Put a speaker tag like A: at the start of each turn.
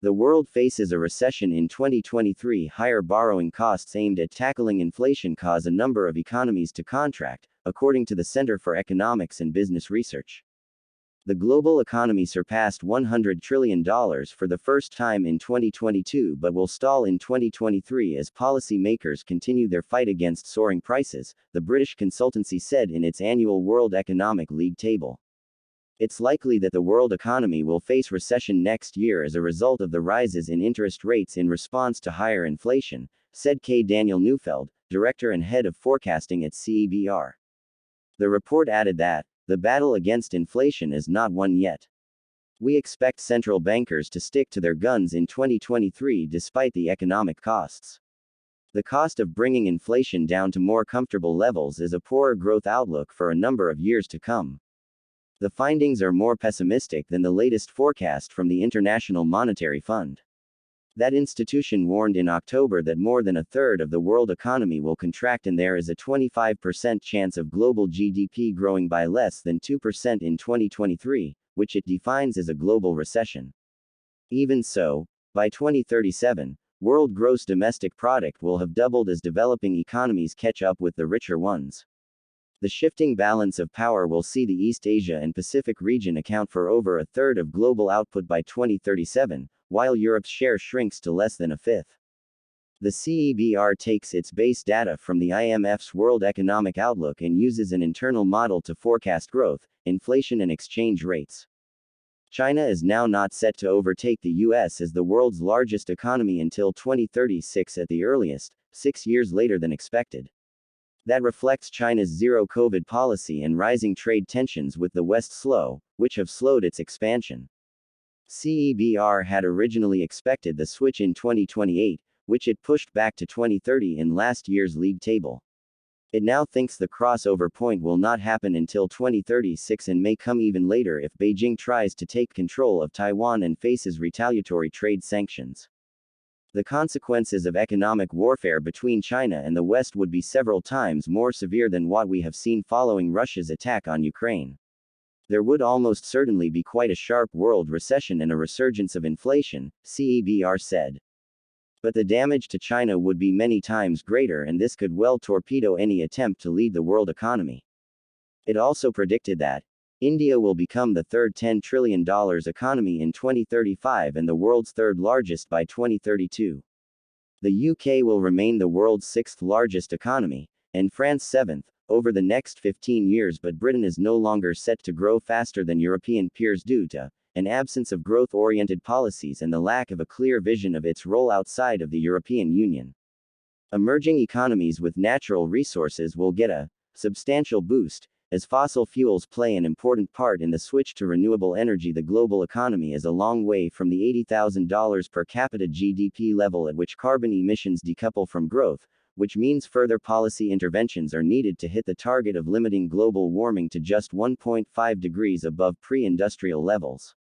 A: The world faces a recession in 2023. Higher borrowing costs aimed at tackling inflation cause a number of economies to contract, according to the Center for Economics and Business Research. The global economy surpassed $100 trillion for the first time in 2022 but will stall in 2023 as policymakers continue their fight against soaring prices, the British consultancy said in its annual World Economic League table. It's likely that the world economy will face recession next year as a result of the rises in interest rates in response to higher inflation, said Kay Daniel Neufeld, director and head of forecasting at CEBR. The report added that, the battle against inflation is not won yet. We expect central bankers to stick to their guns in 2023 despite the economic costs. The cost of bringing inflation down to more comfortable levels is a poorer growth outlook for a number of years to come. The findings are more pessimistic than the latest forecast from the International Monetary Fund. That institution warned in October that more than a third of the world economy will contract and there is a 25% chance of global GDP growing by less than 2% in 2023, which it defines as a global recession. Even so, by 2037, world gross domestic product will have doubled as developing economies catch up with the richer ones. The shifting balance of power will see the East Asia and Pacific region account for over a third of global output by 2037, while Europe's share shrinks to less than a fifth. The CEBR takes its base data from the IMF's World Economic Outlook and uses an internal model to forecast growth, inflation and exchange rates. China is now not set to overtake the US as the world's largest economy until 2036 at the earliest, 6 years later than expected. That reflects China's zero-COVID policy and rising trade tensions with the West, which have slowed its expansion. CEBR had originally expected the switch in 2028, which it pushed back to 2030 in last year's league table. It now thinks the crossover point will not happen until 2036 and may come even later if Beijing tries to take control of Taiwan and faces retaliatory trade sanctions. The consequences of economic warfare between China and the West would be several times more severe than what we have seen following Russia's attack on Ukraine. There would almost certainly be quite a sharp world recession and a resurgence of inflation, CEBR said. But the damage to China would be many times greater and this could well torpedo any attempt to lead the world economy. It also predicted that India will become the third $10 trillion economy in 2035 and the world's third largest by 2032. The UK will remain the world's sixth largest economy, and France seventh, over the next 15 years, but Britain is no longer set to grow faster than European peers due to an absence of growth-oriented policies and the lack of a clear vision of its role outside of the European Union. Emerging economies with natural resources will get a substantial boost, as fossil fuels play an important part in the switch to renewable energy. The global economy is a long way from the $80,000 per capita GDP level at which carbon emissions decouple from growth, which means further policy interventions are needed to hit the target of limiting global warming to just 1.5 degrees above pre-industrial levels.